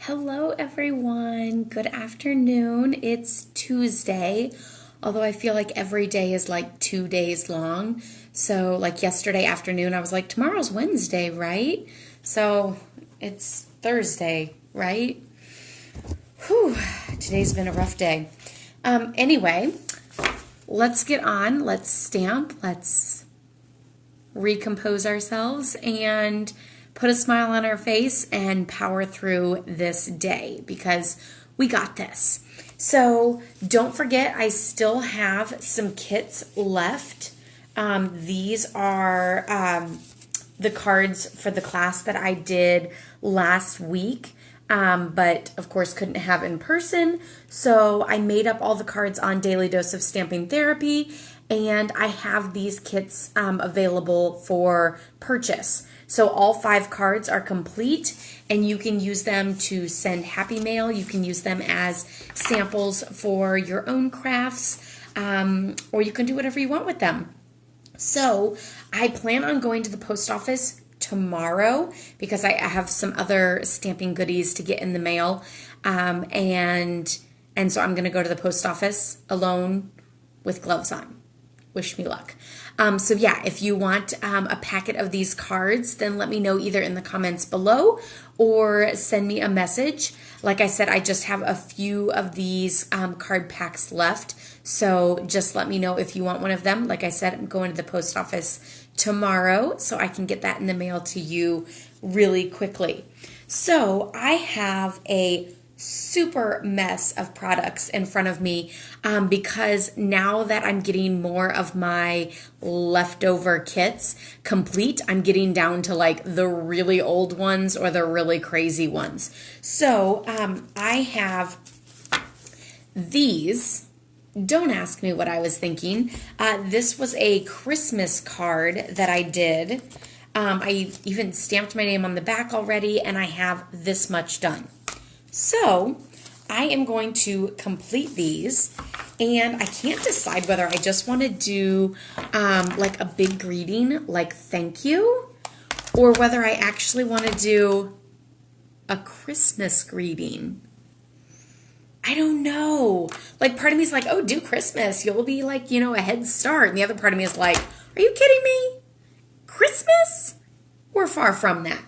Hello, everyone. Good afternoon. It's Tuesday, although I feel like every day is like 2 days long. So, like yesterday afternoon, I was like, tomorrow's Wednesday, right? So, it's Thursday, right? Whew, today's been a rough day. Anyway, let's get on. Let's stamp. Let's recompose ourselves and put a smile on our face and power through this day because we got this. So don't forget, I still have some kits left. These are the cards for the class that I did last week. But of course couldn't have in person. So I made up all the cards on Daily Dose of Stamping Therapy, and I have these kits available for purchase. So all 5 cards are complete, and you can use them to send happy mail. You can use them as samples for your own crafts, or you can do whatever you want with them. So I plan on going to the post office tomorrow because I have some other stamping goodies to get in the mail, and so I'm going to go to the post office alone with gloves on. Wish me luck. So yeah, if you want a packet of these cards, then let me know either in the comments below or send me a message. Like I said, I just have a few of these card packs left, so just let me know if you want one of them. Like I said, I'm going to the post office tomorrow, so I can get that in the mail to you really quickly. So I have a super mess of products in front of me because now that I'm getting more of my leftover kits complete, I'm getting down to like the really old ones or the really crazy ones. So I have these. Don't ask me what I was thinking. This was a Christmas card that I did. I even stamped my name on the back already, and I have this much done. So I am going to complete these, and I can't decide whether I just want to do like a big greeting, like thank you, or whether I actually want to do a Christmas greeting. I don't know. Like, part of me is like, oh, do Christmas. You'll be like, a head start. And the other part of me is like, are you kidding me? Christmas? We're far from that.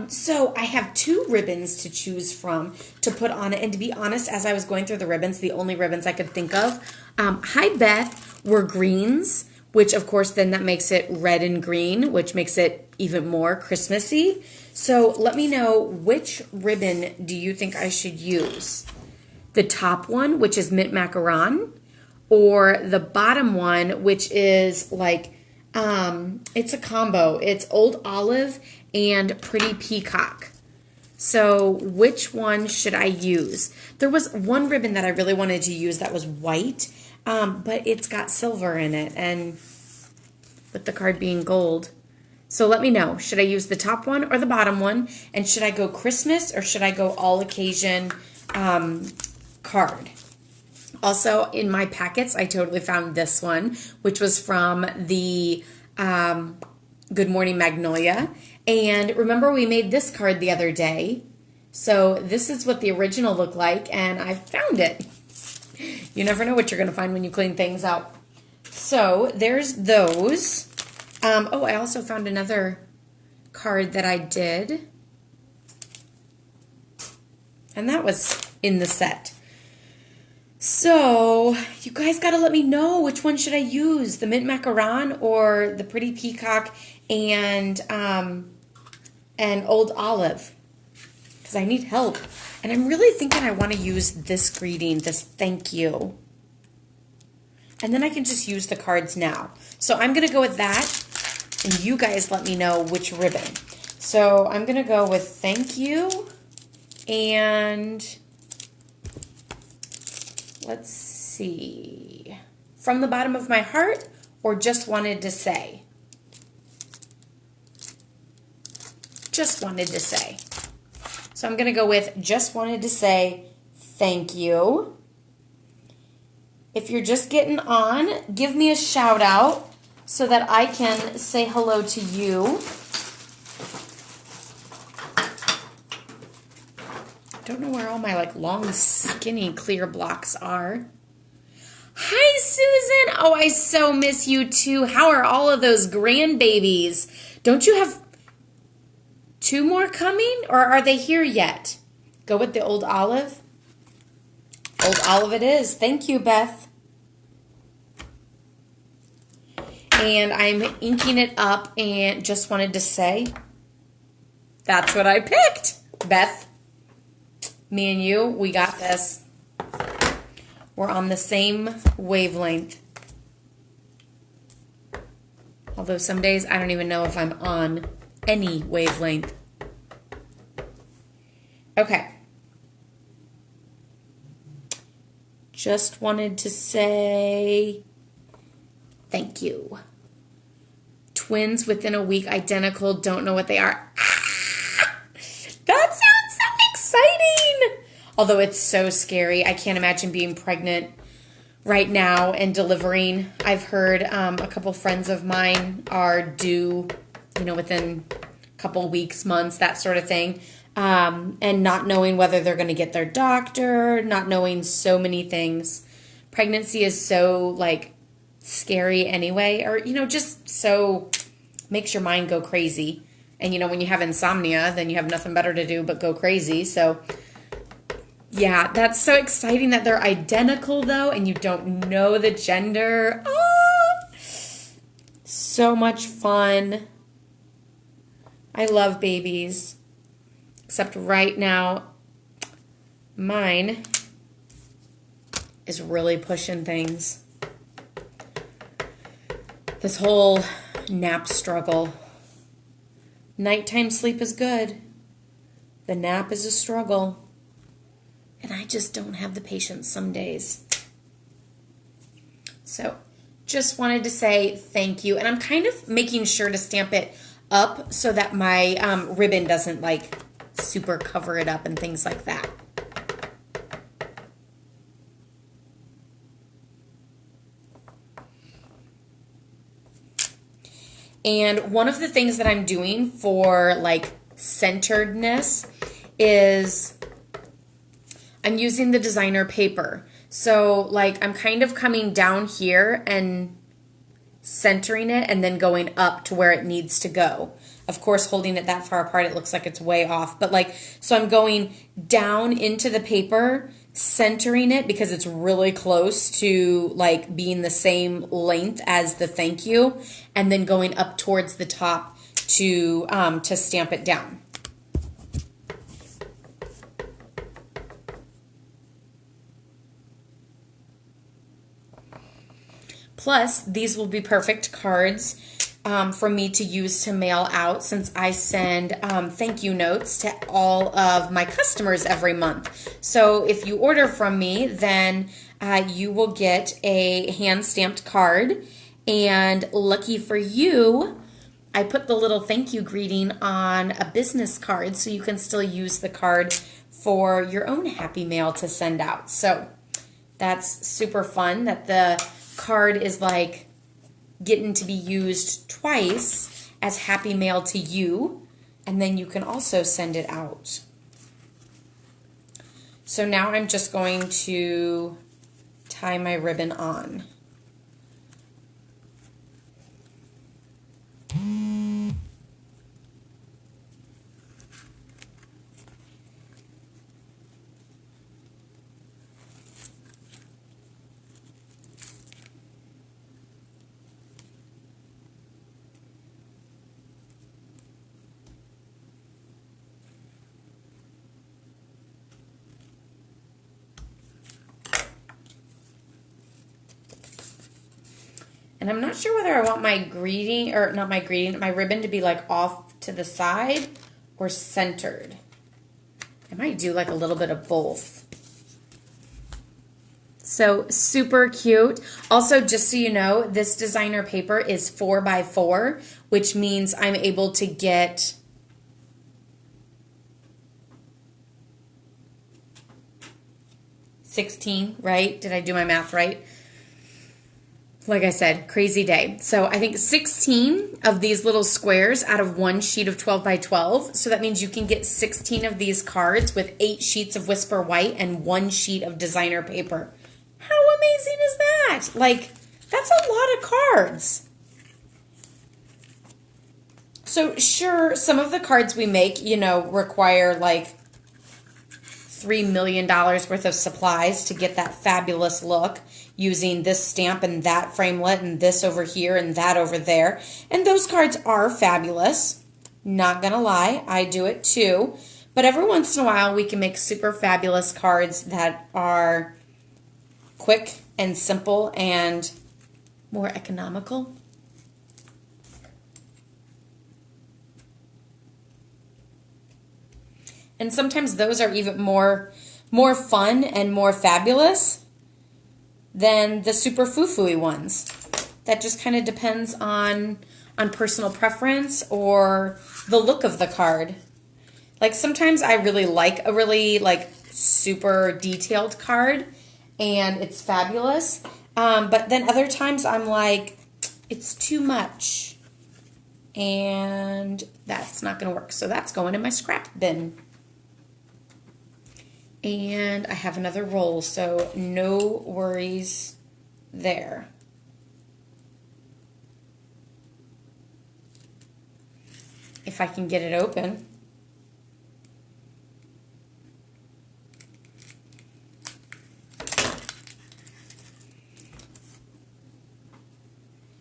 So I have 2 ribbons to choose from to put on it. And to be honest, as I was going through the ribbons, the only ribbons I could think of, hi Beth, were greens, which of course then that makes it red and green, which makes it even more Christmassy. So let me know, which ribbon do you think I should use? The top one, which is mint macaron, or the bottom one, which is like, it's a combo. It's old olive and pretty peacock. So which one should I use? There was one ribbon that I really wanted to use that was white, but it's got silver in it, and with the card being gold. So let me know, should I use the top one or the bottom one? And should I go Christmas or should I go all occasion card? Also, in my packets, I totally found this one, which was from the Good Morning Magnolia. And remember, we made this card the other day. So this is what the original looked like, and I found it. You never know what you're going to find when you clean things out. So there's those. Oh, I also found another card that I did. And that was in the set. So you guys got to let me know, which one should I use? The mint macaron or the pretty peacock and old olive? Because I need help. And I'm really thinking I want to use this greeting, this thank you. And then I can just use the cards now. So I'm going to go with that. And you guys let me know which ribbon. So I'm going to go with thank you and let's see, from the bottom of my heart or just wanted to say? Just wanted to say. So I'm going to go with just wanted to say thank you. If you're just getting on, give me a shout out so that I can say hello to you. don't know where all my like long, skinny clear blocks are. Hi, Susan. Oh, I so miss you too. How are all of those grandbabies? Don't you have 2 more coming, or are they here yet? Go with the old olive. Old olive it is. Thank you, Beth. And I'm inking it up and just wanted to say that's what I picked. Beth, me and you, we got this. We're on the same wavelength. Although some days I don't even know if I'm on any wavelength. Okay. Just wanted to say thank you. Twins within a week, identical, don't know what they are. That sounds so exciting. Although it's so scary. I can't imagine being pregnant right now and delivering. I've heard a couple friends of mine are due, within a couple weeks, months, that sort of thing. And not knowing whether they're going to get their doctor, not knowing so many things. Pregnancy is so, scary anyway, or, just so makes your mind go crazy. And, when you have insomnia, then you have nothing better to do but go crazy. So, yeah, that's so exciting that they're identical, though, and you don't know the gender. Oh, so much fun. I love babies. Except right now, mine is really pushing things. This whole nap struggle. Nighttime sleep is good. The nap is a struggle. And I just don't have the patience some days. So, just wanted to say thank you. And I'm kind of making sure to stamp it up so that my ribbon doesn't, super cover it up and things like that. And one of the things that I'm doing for centeredness is I'm using the designer paper. So I'm kind of coming down here and centering it and then going up to where it needs to go. Of course, holding it that far apart, it looks like it's way off. But so I'm going down into the paper, centering it because it's really close to being the same length as the thank you, and then going up towards the top to stamp it down. Plus, these will be perfect cards for me to use to mail out, since I send thank you notes to all of my customers every month. So if you order from me, then you will get a hand-stamped card. And lucky for you, I put the little thank you greeting on a business card, so you can still use the card for your own happy mail to send out. So that's super fun that the card is getting to be used twice as happy mail to you, and then you can also send it out. So now I'm just going to tie my ribbon on. And I'm not sure whether I want my greeting, or not my greeting, my ribbon to be off to the side or centered. I might do a little bit of both. So super cute. Also, just so you know, this designer paper is 4x4, which means I'm able to get 16, right? Did I do my math right? Like I said, crazy day. So I think 16 of these little squares out of one sheet of 12 by 12. So that means you can get 16 of these cards with 8 sheets of Whisper White and 1 sheet of designer paper. How amazing is that? Like, that's a lot of cards. So sure, some of the cards we make, you know, require like $3 million worth of supplies to get that fabulous look, using this stamp and that framelit and this over here and that over there. And those cards are fabulous. Not gonna lie, I do it too. But every once in a while we can make super fabulous cards that are quick and simple and more economical. And sometimes those are even more fun and more fabulous than the super foo-foo-y ones. That just kind of depends on personal preference or the look of the card. Like sometimes I really like a really like super detailed card and it's fabulous. But then other times I'm like, it's too much. And that's not going to work. So that's going in my scrap bin. And I have another roll, so no worries there. If I can get it open.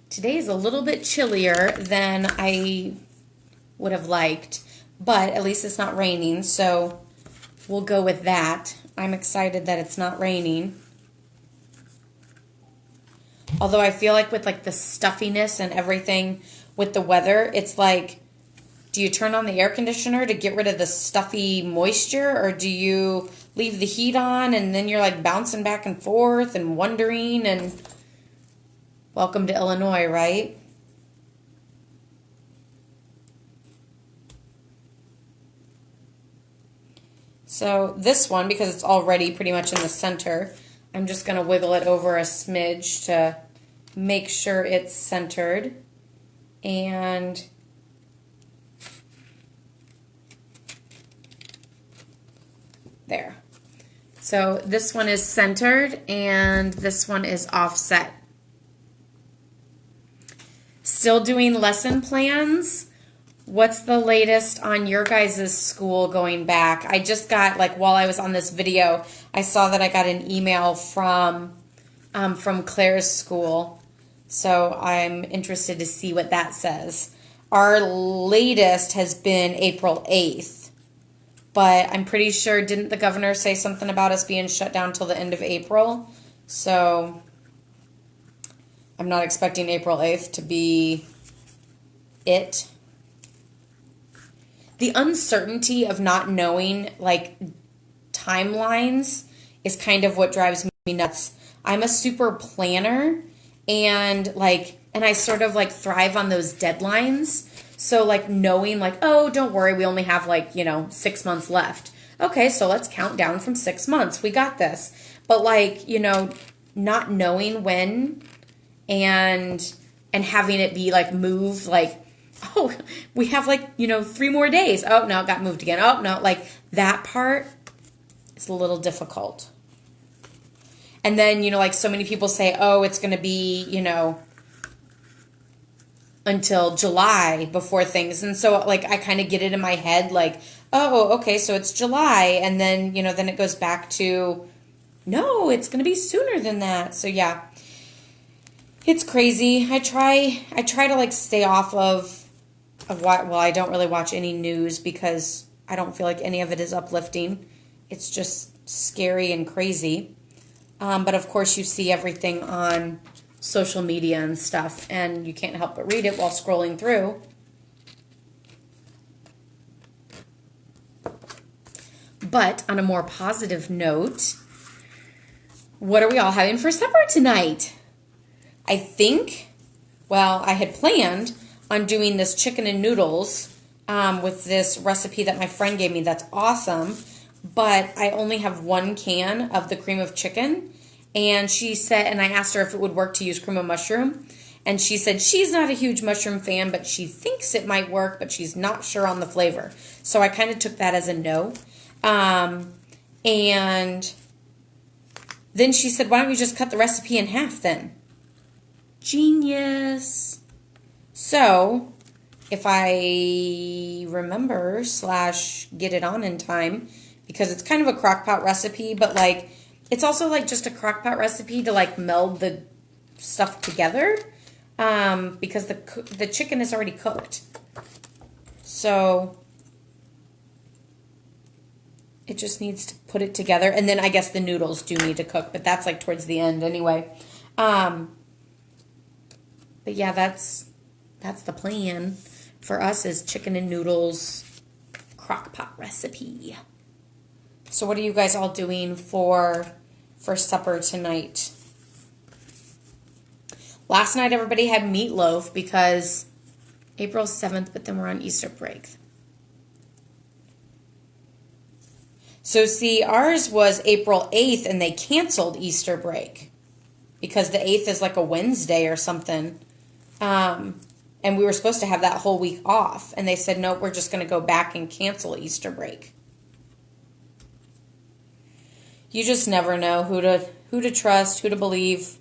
Today is a little bit chillier than I would have liked, but at least it's not raining, so we'll go with that. I'm excited that it's not raining. Although I feel like with like the stuffiness and everything with the weather, it's like, do you turn on the air conditioner to get rid of the stuffy moisture, or do you leave the heat on and then you're like bouncing back and forth and wondering? And welcome to Illinois, right? So this one, because it's already pretty much in the center, I'm just going to wiggle it over a smidge to make sure it's centered. And there. So this one is centered and this one is offset. Still doing lesson plans. What's the latest on your guys' school going back? I just got, like, while I was on this video, I saw that I got an email from Claire's school. So I'm interested to see what that says. Our latest has been April 8th. But I'm pretty sure, didn't the governor say something about us being shut down till the end of April? So I'm not expecting April 8th to be it. The uncertainty of not knowing, like, timelines is kind of what drives me nuts. I'm a super planner, and I sort of, like, thrive on those deadlines. So, like, knowing, like, oh, don't worry, we only have, like, 6 months left. Okay, so let's count down from 6 months. We got this. But, like, not knowing when and having it be, like, moved, like, oh, we have like, 3 more days. Oh, no, it got moved again. Oh, no, like that part is a little difficult. And then, like so many people say, oh, it's going to be, until July before things. And so like I kind of get it in my head like, oh, okay, so it's July. And then, then it goes back to, no, it's going to be sooner than that. So yeah, it's crazy. I try to like stay off of what, well, I don't really watch any news because I don't feel like any of it is uplifting. It's just scary and crazy. But of course you see everything on social media and stuff, and you can't help but read it while scrolling through. But on a more positive note, what are we all having for supper tonight? I think, well, I had planned on doing this chicken and noodles with this recipe that my friend gave me that's awesome, but I only have 1 can of the cream of chicken, And she said, and I asked her if it would work to use cream of mushroom. And she said she's not a huge mushroom fan, but she thinks it might work, but she's not sure on the flavor. So I kind of took that as a no. And then she said, why don't you just cut the recipe in half then? Genius. So if I remember / get it on in time, because it's kind of a crock pot recipe, but like it's also like just a crock pot recipe to like meld the stuff together, because the chicken is already cooked. So it just needs to put it together, and then I guess the noodles do need to cook, but that's like towards the end anyway. But yeah, that's the plan for us, is chicken and noodles crock pot recipe. So what are you guys all doing for supper tonight? Last night everybody had meatloaf because April 7th, but then we're on Easter break. So see, ours was April 8th and they canceled Easter break because the 8th is like a Wednesday or something. And we were supposed to have that whole week off. And they said, nope, we're just going to go back and cancel Easter break. You just never know who to trust, who to believe,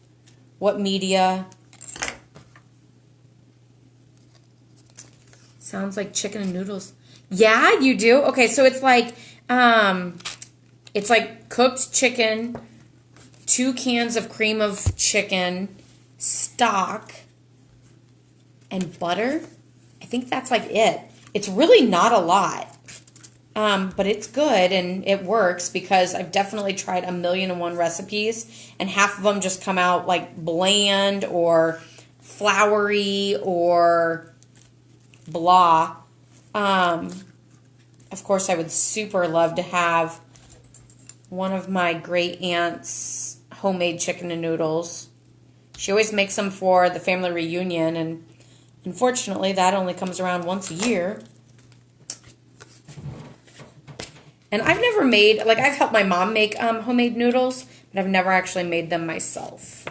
what media. Sounds like chicken and noodles. Yeah, you do? Okay, so it's like cooked chicken, 2 cans of cream of chicken, stock, and butter. I think that's like it. It's really not a lot. But it's good and it works because I've definitely tried 1,000,001 recipes and half of them just come out like bland or floury or blah. Of course, I would super love to have one of my great aunt's homemade chicken and noodles. She always makes them for the family reunion, and unfortunately, that only comes around once a year. And I've never made, like I've helped my mom make homemade noodles, but I've never actually made them myself.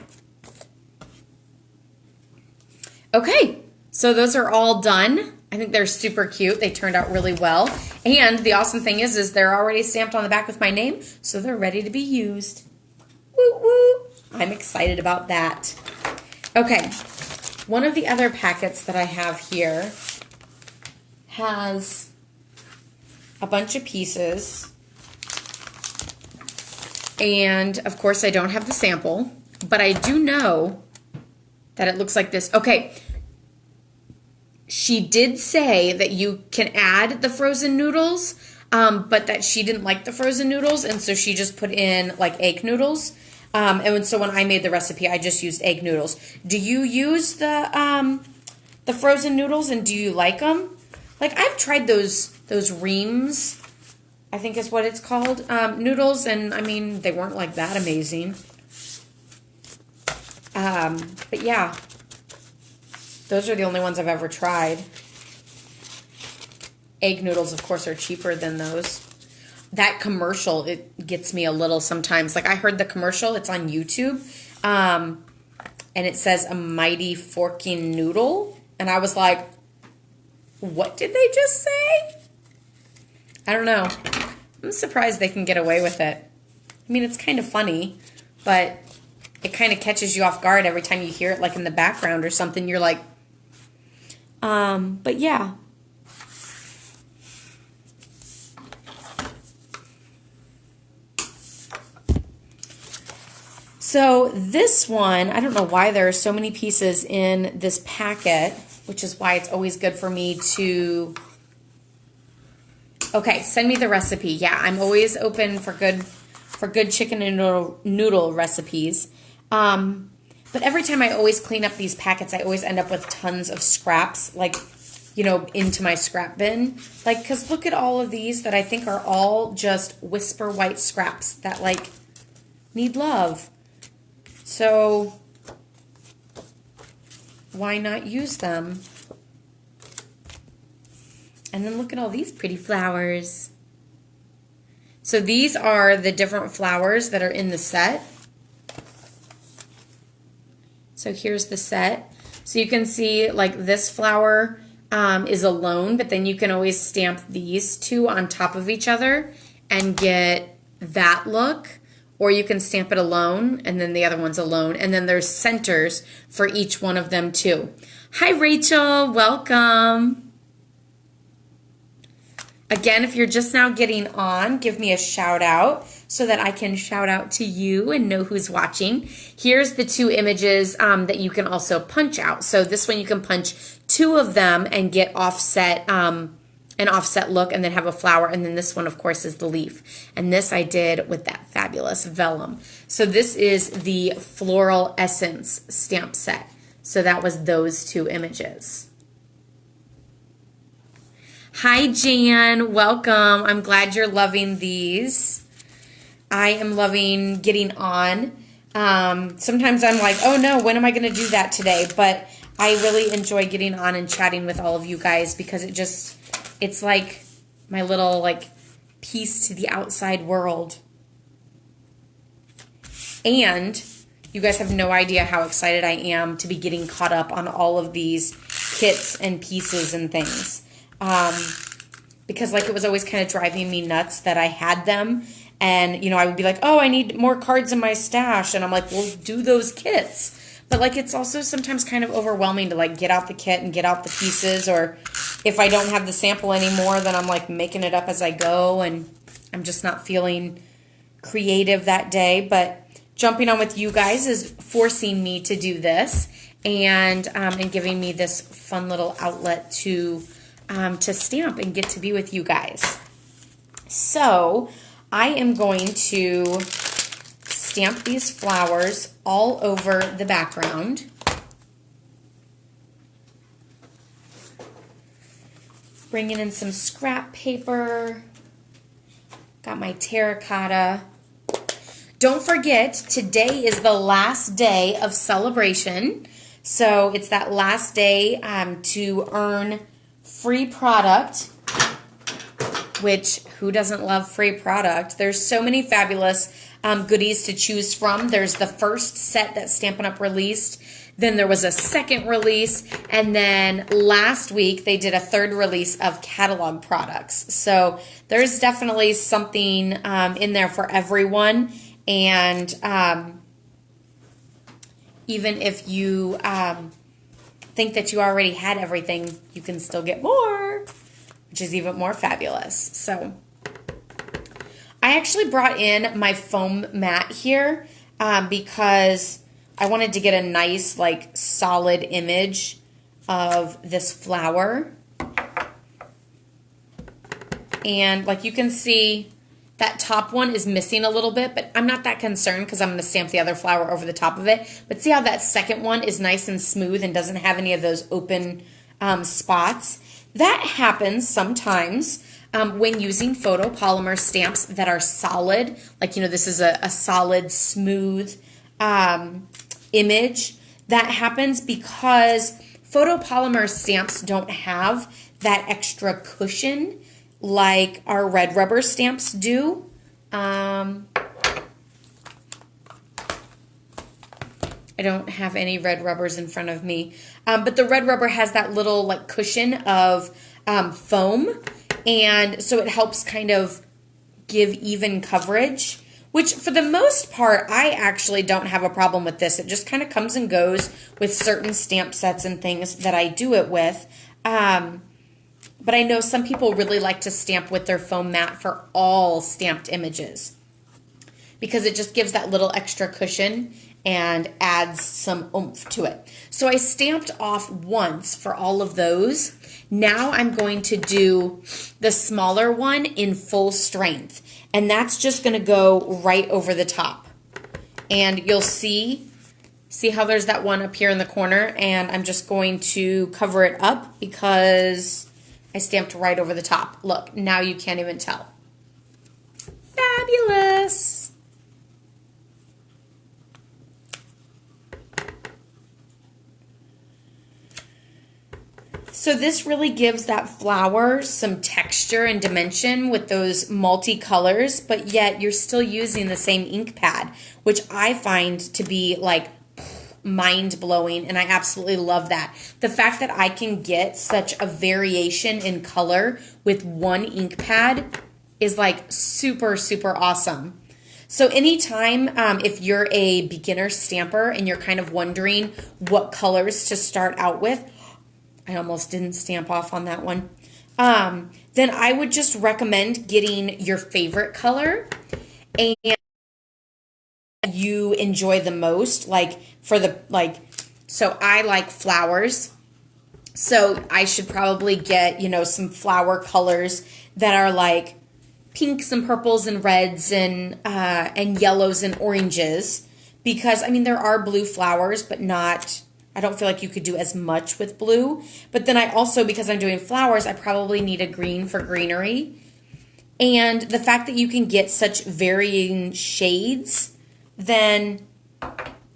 Okay, so those are all done. I think they're super cute. They turned out really well. And the awesome thing is they're already stamped on the back with my name, so they're ready to be used. Woo woo! I'm excited about that. Okay, one of the other packets that I have here has a bunch of pieces. And, of course, I don't have the sample, but I do know that it looks like this. Okay, she did say that you can add the frozen noodles, but that she didn't like the frozen noodles, and so she just put in, like, egg noodles. And so when I made the recipe, I just used egg noodles. Do you use the frozen noodles, and do you like them? Like, I've tried those Reams, I think is what it's called, noodles, and, I mean, they weren't, like, that amazing. But, yeah, those are the only ones I've ever tried. Egg noodles, of course, are cheaper than those. That commercial, it gets me a little sometimes. Like, I heard the commercial, it's on YouTube, and it says a mighty forking noodle, and I was like, what did they just say? I don't know. I'm surprised they can get away with it. I mean, it's kind of funny, but it kind of catches you off guard every time you hear it, like in the background or something. You're like, but yeah. So this one, I don't know why there are so many pieces in this packet, which is why it's always good for me to... Okay, send me the recipe. Yeah, I'm always open for good chicken and noodle recipes. But every time I always clean up these packets, I always end up with tons of scraps, like, you know, into my scrap bin. Like, because look at all of these that I think are all just Whisper White scraps that, like, need love. So, why not use them? And then look at all these pretty flowers. So these are the different flowers that are in the set. So here's the set. So you can see like this flower is alone, but then you can always stamp these two on top of each other and get that look. Or you can stamp it alone and then the other one's alone. And then there's centers for each one of them too. Hi Rachel, welcome. Again, if you're just now getting on, give me a shout out so that I can shout out to you and know who's watching. Here's the two images that you can also punch out. So this one you can punch two of them and get offset, an offset look and then have a flower. And then this one, of course, is the leaf. And this I did with that fabulous vellum. So this is the Floral Essence stamp set. So that was those two images. Hi, Jan. Welcome. I'm glad you're loving these. I am loving getting on. Sometimes I'm like, oh no, when am I going to do that today? But I really enjoy getting on and chatting with all of you guys because it's like my little like piece to the outside world. And you guys have no idea how excited I am to be getting caught up on all of these kits and pieces and things. Because like it was always kind of driving me nuts that I had them and you know I would be like, oh, I need more cards in my stash, and I'm like, well, do those kits. But like it's also sometimes kind of overwhelming to like get out the kit and get out the pieces, or if I don't have the sample anymore, then I'm like making it up as I go and I'm just not feeling creative that day. But jumping on with you guys is forcing me to do this and giving me this fun little outlet to stamp and get to be with you guys. So I am going to stamp these flowers all over the background. Bringing in some scrap paper. Got my terracotta. Don't forget, today is the last day of celebration. So it's that last day to earn free product, which who doesn't love free product? There's so many fabulous goodies to choose from. There's the first set that Stampin' Up! Released. Then there was a second release. And then last week they did a third release of catalog products. So there's definitely something in there for everyone. And even if you think that you already had everything, you can still get more, which is even more fabulous. So I actually brought in my foam mat here because I wanted to get a nice like solid image of this flower. And like you can see, that top one is missing a little bit, but I'm not that concerned because I'm going to stamp the other flower over the top of it. But see how that second one is nice and smooth and doesn't have any of those open spots? That happens sometimes when using photopolymer stamps that are solid. Like, you know, this is a solid, smooth image. That happens because photopolymer stamps don't have that extra cushion like our red rubber stamps do. I don't have any red rubbers in front of me. But the red rubber has that little like cushion of foam. And so it helps kind of give even coverage, which for the most part, I actually don't have a problem with this. It just kind of comes and goes with certain stamp sets and things that I do it with. But I know some people really like to stamp with their foam mat for all stamped images because it just gives that little extra cushion and adds some oomph to it. So I stamped off once for all of those. Now I'm going to do the smaller one in full strength, and that's just going to go right over the top. And you'll see how there's that one up here in the corner, and I'm just going to cover it up because I stamped right over the top. Look, now you can't even tell. Fabulous! So this really gives that flower some texture and dimension with those multicolors, but yet you're still using the same ink pad, which I find to be like mind-blowing, and I absolutely love that. The fact that I can get such a variation in color with one ink pad is like super, super awesome. So anytime, if you're a beginner stamper and you're kind of wondering what colors to start out with, I almost didn't stamp off on that one, then I would just recommend getting your favorite color and you enjoy the most. Like so I like flowers. So I should probably get, some flower colors that are like pinks and purples and reds and yellows and oranges, because I mean there are blue flowers, but not, I don't feel like you could do as much with blue. But then I also, because I'm doing flowers, I probably need a green for greenery. And the fact that you can get such varying shades, then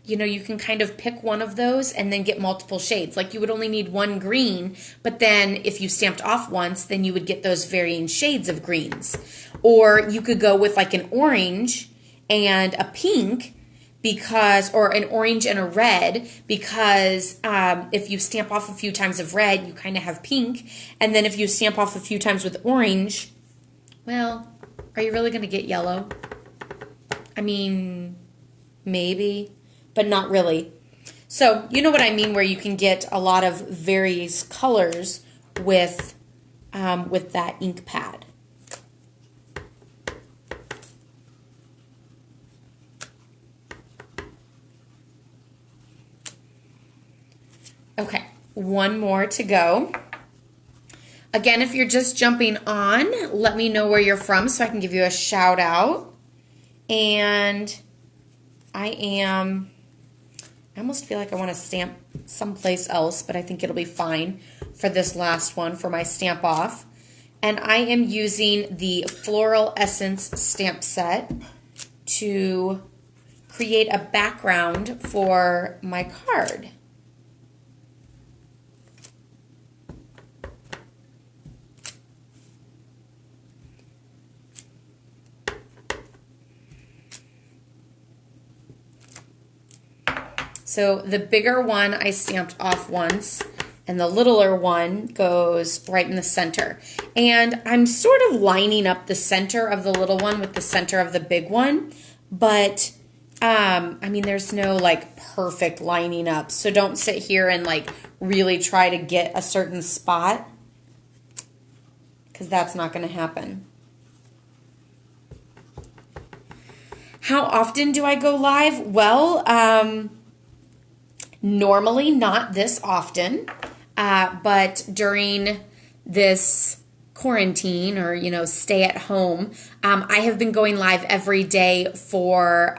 you can kind of pick one of those and then get multiple shades. Like you would only need one green, but then if you stamped off once, then you would get those varying shades of greens. Or you could go with like an orange and a pink, or an orange and a red, because if you stamp off a few times of red, you kind of have pink. And then if you stamp off a few times with orange, well, are you really going to get yellow? I mean, maybe, but not really. So you know what I mean, where you can get a lot of various colors with that ink pad. Okay, one more to go. Again, if you're just jumping on, let me know where you're from so I can give you a shout out. And I almost feel like I want to stamp someplace else, but I think it'll be fine for this last one for my stamp off. And I am using the Floral Essence stamp set to create a background for my card. So the bigger one I stamped off once, and the littler one goes right in the center. And I'm sort of lining up the center of the little one with the center of the big one, but I mean, there's no like perfect lining up. So don't sit here and like really try to get a certain spot, because that's not going to happen. How often do I go live? Well, normally not this often, but during this quarantine or, stay at home, I have been going live every day for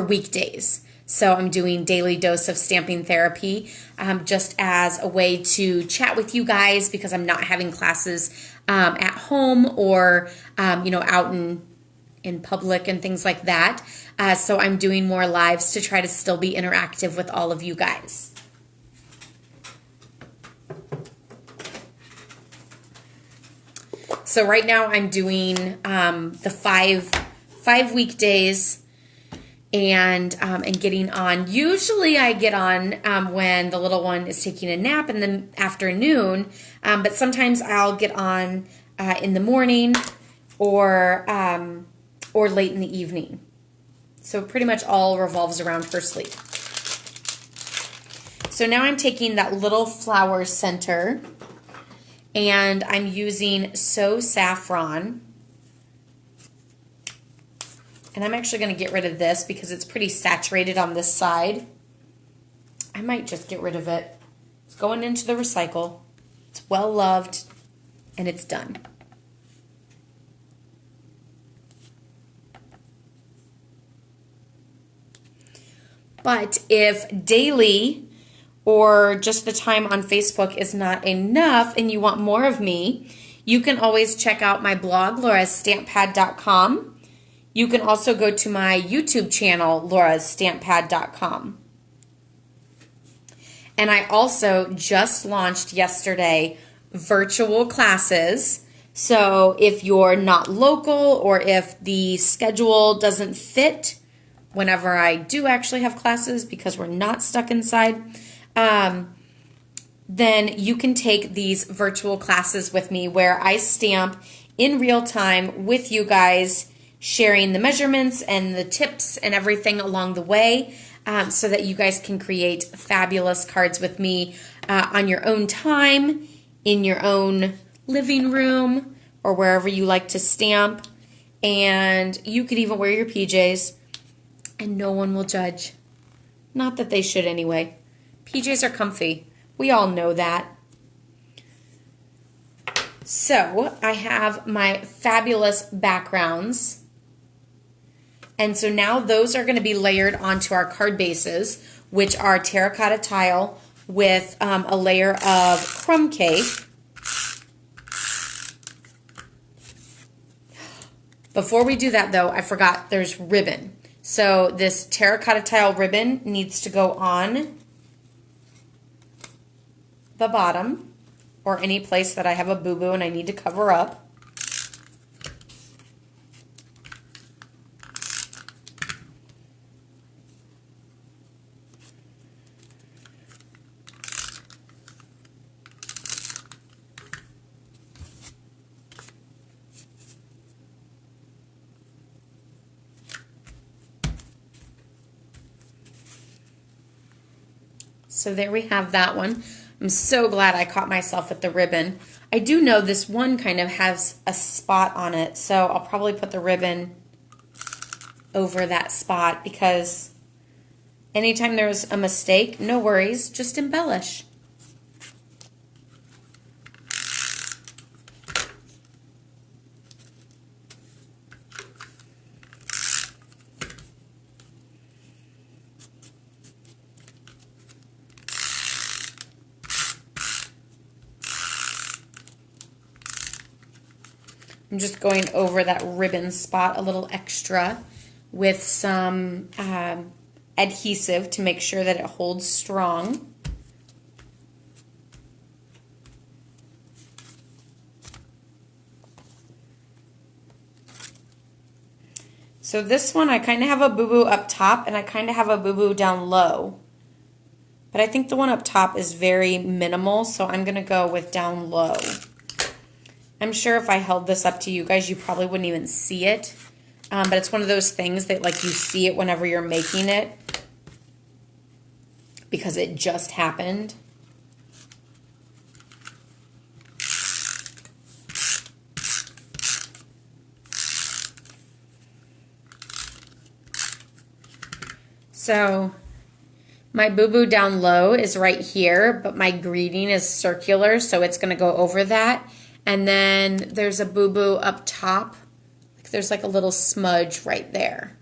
weekdays. So I'm doing Daily Dose of Stamping Therapy just as a way to chat with you guys, because I'm not having classes at home or, out in public and things like that. So I'm doing more lives to try to still be interactive with all of you guys. So right now I'm doing the five weekdays and getting on. Usually I get on when the little one is taking a nap in the afternoon, but sometimes I'll get on in the morning or late in the evening. So pretty much all revolves around her sleep. So now I'm taking that little flower center and I'm using So Saffron. And I'm actually going to get rid of this because it's pretty saturated on this side. I might just get rid of it. It's going into the recycle. It's well loved and it's done. But if daily or just the time on Facebook is not enough and you want more of me, you can always check out my blog, laurasstamppad.com. You can also go to my YouTube channel, laurasstamppad.com. And I also just launched yesterday virtual classes. So if you're not local or if the schedule doesn't fit whenever I do actually have classes because we're not stuck inside, then you can take these virtual classes with me where I stamp in real time with you guys, sharing the measurements and the tips and everything along the way, so that you guys can create fabulous cards with me on your own time, in your own living room, or wherever you like to stamp. And you could even wear your PJs and no one will judge. Not that they should anyway. PJs are comfy. We all know that. So I have my fabulous backgrounds. And so now those are going to be layered onto our card bases, which are terracotta tile with a layer of crumb cake. Before we do that though, I forgot there's ribbon. So this terracotta tile ribbon needs to go on the bottom or any place that I have a boo-boo and I need to cover up. So there we have that one. I'm so glad I caught myself with the ribbon. I do know this one kind of has a spot on it, so I'll probably put the ribbon over that spot because anytime there's a mistake, no worries, just embellish. I'm just going over that ribbon spot a little extra with some adhesive to make sure that it holds strong. So this one, I kind of have a boo-boo up top and I kind of have a boo-boo down low. But I think the one up top is very minimal, so I'm going to go with down low. I'm sure if I held this up to you guys, you probably wouldn't even see it. But it's one of those things that like you see it whenever you're making it because it just happened. So my boo-boo down low is right here, but my greeting is circular, so it's going to go over that. And then there's a boo-boo up top. There's like a little smudge right there.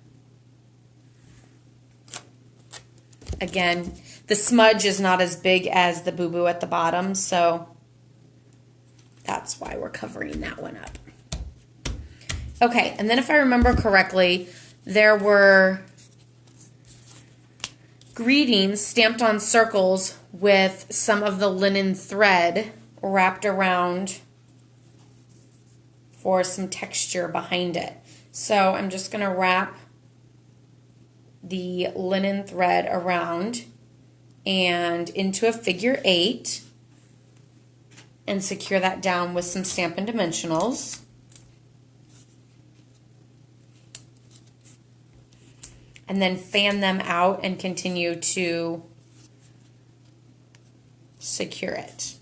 Again, the smudge is not as big as the boo-boo at the bottom, so that's why we're covering that one up. Okay, and then if I remember correctly, there were greetings stamped on circles with some of the linen thread wrapped around for some texture behind it. So I'm just going to wrap the linen thread around and into a figure 8 and secure that down with some Stampin' Dimensionals. And then fan them out and continue to secure it.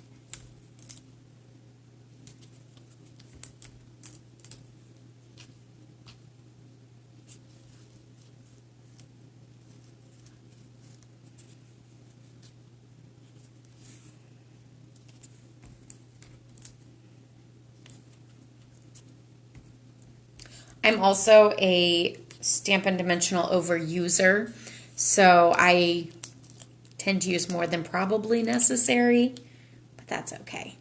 I'm also a Stampin' Dimensional overuser, so I tend to use more than probably necessary, but that's okay.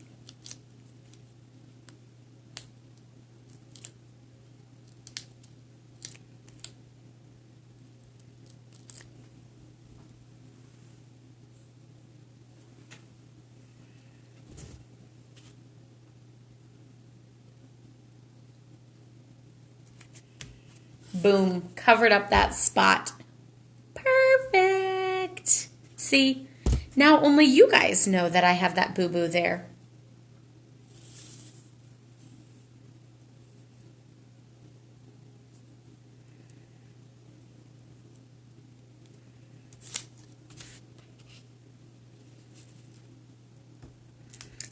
Boom, covered up that spot. Perfect. See, now only you guys know that I have that boo-boo there.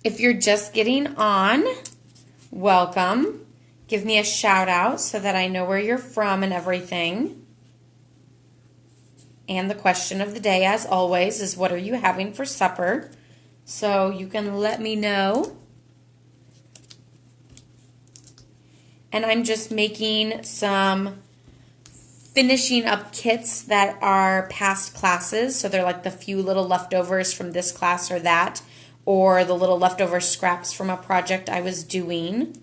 If you're just getting on, welcome. Give me a shout out so that I know where you're from and everything. And the question of the day, as always, is what are you having for supper? So you can let me know. And I'm just making some finishing up kits that are past classes. So they're like the few little leftovers from this class or that, or the little leftover scraps from a project I was doing.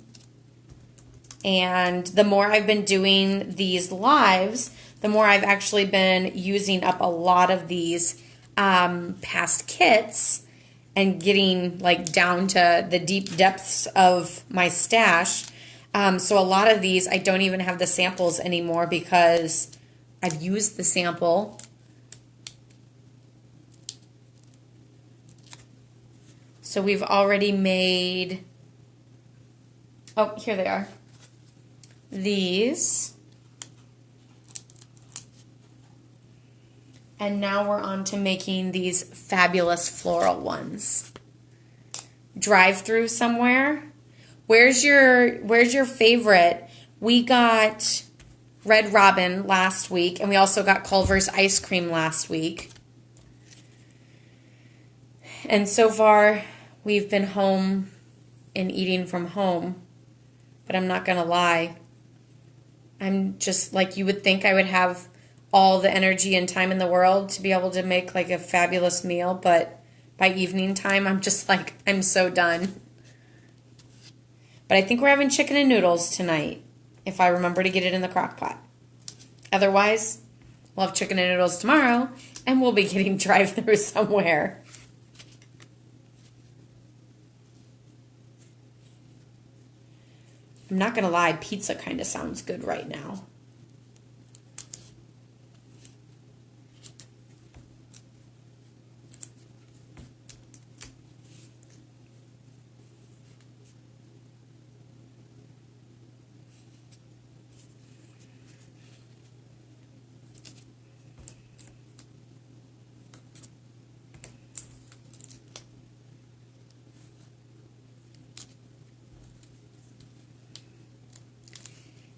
And the more I've been doing these lives, the more I've actually been using up a lot of these past kits and getting like down to the deep depths of my stash. So a lot of these, I don't even have the samples anymore because I've used the sample. So we've already made, oh, here they are. These. And now we're on to making these fabulous floral ones. Drive through somewhere. Where's your favorite? We got Red Robin last week, and we also got Culver's ice cream last week. And so far, we've been home and eating from home. But I'm not gonna lie. I'm just like, you would think I would have all the energy and time in the world to be able to make like a fabulous meal, but by evening time, I'm just like, I'm so done. But I think we're having chicken and noodles tonight, if I remember to get it in the crock pot. Otherwise, we'll have chicken and noodles tomorrow, and we'll be getting drive-through somewhere. I'm not gonna lie, pizza kind of sounds good right now.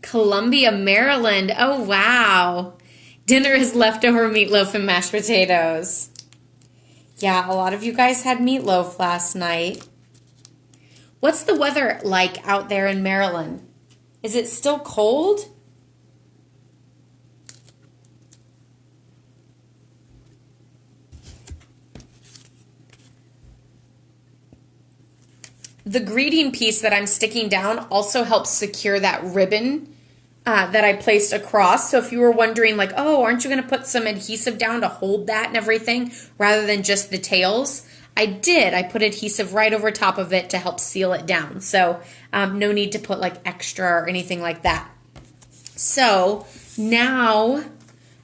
Columbia, Maryland. Oh, wow. Dinner is leftover meatloaf and mashed potatoes. Yeah, a lot of you guys had meatloaf last night. What's the weather like out there in Maryland? Is it still cold? The greeting piece that I'm sticking down also helps secure that ribbon that I placed across. So if you were wondering like, oh, aren't you going to put some adhesive down to hold that and everything rather than just the tails? I did. I put adhesive right over top of it to help seal it down. So no need to put like extra or anything like that. So now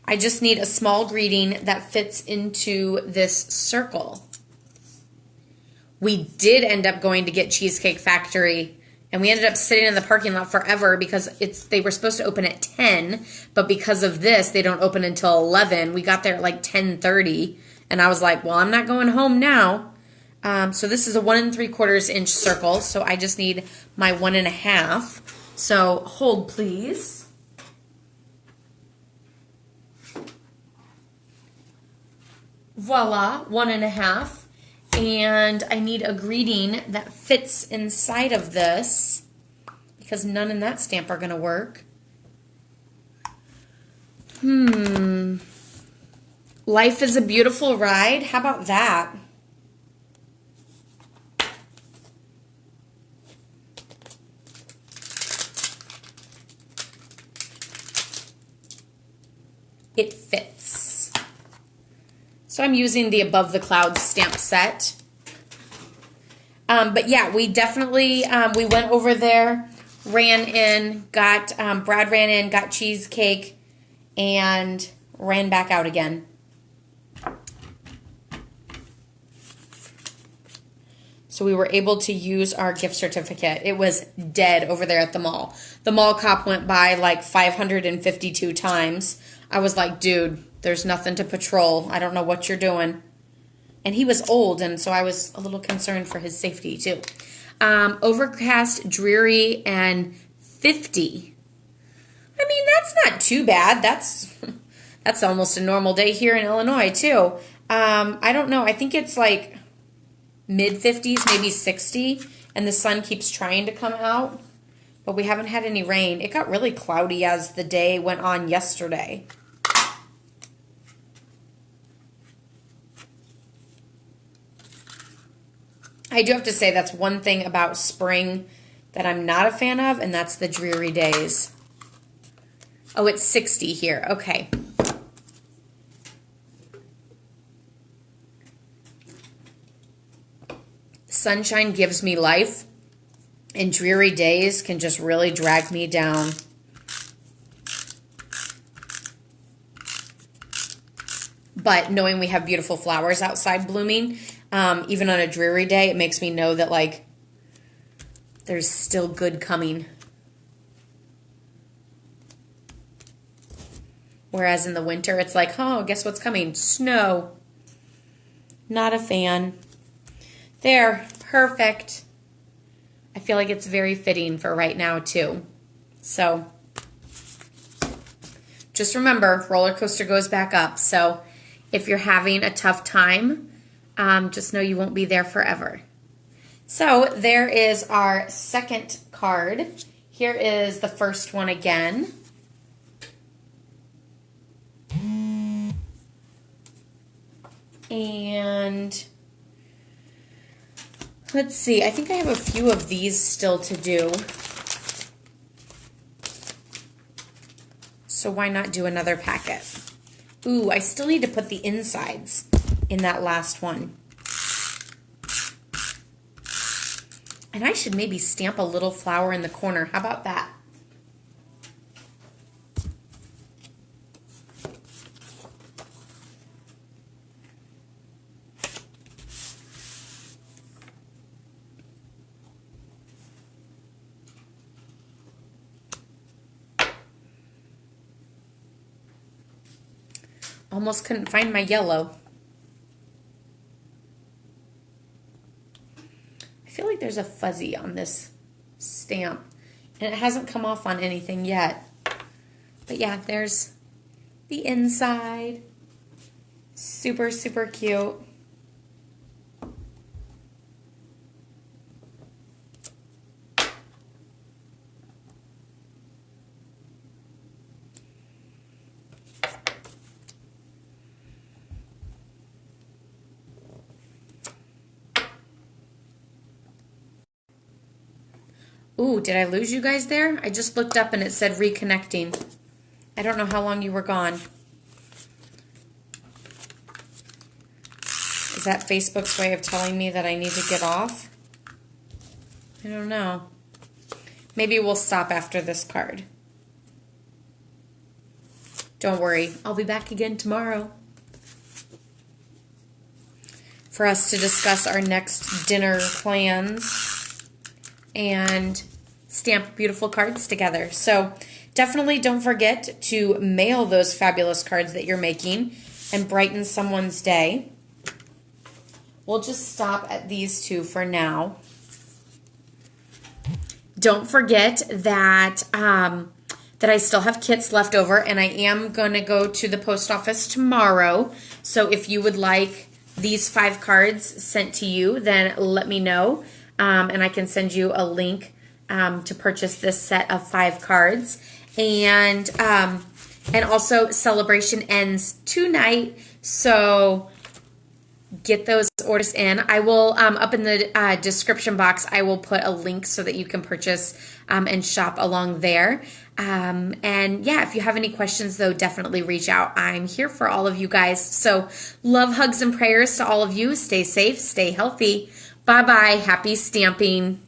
I just need a small greeting that fits into this circle. We did end up going to get Cheesecake Factory, and we ended up sitting in the parking lot forever because they were supposed to open at 10, but because of this, they don't open until 11. We got there at like 10:30, and I was like, well, I'm not going home now. So this is a 1 3/4 inch circle, so I just need my 1.5. So hold, please. Voila, 1.5. And I need a greeting that fits inside of this because none in that stamp are going to work. Life is a beautiful ride. How about that? It fits. So I'm using the Above the Clouds stamp set. But yeah, we definitely, we went over there ran in, got, Brad ran in, got cheesecake, and ran back out again. So we were able to use our gift certificate. It was dead over there at the mall. The mall cop went by like 552 times. I was like, dude, there's nothing to patrol. I don't know what you're doing. And he was old, and so I was a little concerned for his safety too. Overcast, dreary, and 50. I mean, that's not too bad. That's almost a normal day here in Illinois too. I don't know. I think it's like mid-50s, maybe 60, and the sun keeps trying to come out, but we haven't had any rain. It got really cloudy as the day went on yesterday. I do have to say that's one thing about spring that I'm not a fan of, and that's the dreary days. Oh, it's 60 here. Okay. Sunshine gives me life, and dreary days can just really drag me down. But knowing we have beautiful flowers outside blooming, even on a dreary day, it makes me know that, like, there's still good coming. Whereas in the winter, it's like, oh, guess what's coming? Snow. Not a fan. There, perfect. I feel like it's very fitting for right now too. So just remember, roller coaster goes back up. So if you're having a tough time, just know you won't be there forever. So there is our second card. Here is the first one again. And let's see, I think I have a few of these still to do. So why not do another packet? Ooh, I still need to put the insides in that last one. And I should maybe stamp a little flower in the corner. How about that? Almost couldn't find my yellow. I feel like there's a fuzzy on this stamp, and it hasn't come off on anything yet. But yeah, there's the inside. Super, super cute. Ooh, did I lose you guys there? I just looked up and it said reconnecting. I don't know how long you were gone. Is that Facebook's way of telling me that I need to get off? I don't know. Maybe we'll stop after this card. Don't worry, I'll be back again tomorrow for us to discuss our next dinner plans and stamp beautiful cards together. So definitely don't forget to mail those fabulous cards that you're making and brighten someone's day. We'll just stop at these two for now. Don't forget that that I still have kits left over, and I am going to go to the post office tomorrow. So if you would like these 5 cards sent to you, then let me know. And I can send you a link to purchase this set of 5 cards. And also, celebration ends tonight, so get those orders in. I will, up in the description box, I will put a link so that you can purchase and shop along there. And yeah, if you have any questions, though, definitely reach out. I'm here for all of you guys. So love, hugs, and prayers to all of you. Stay safe, stay healthy. Bye-bye. Happy stamping.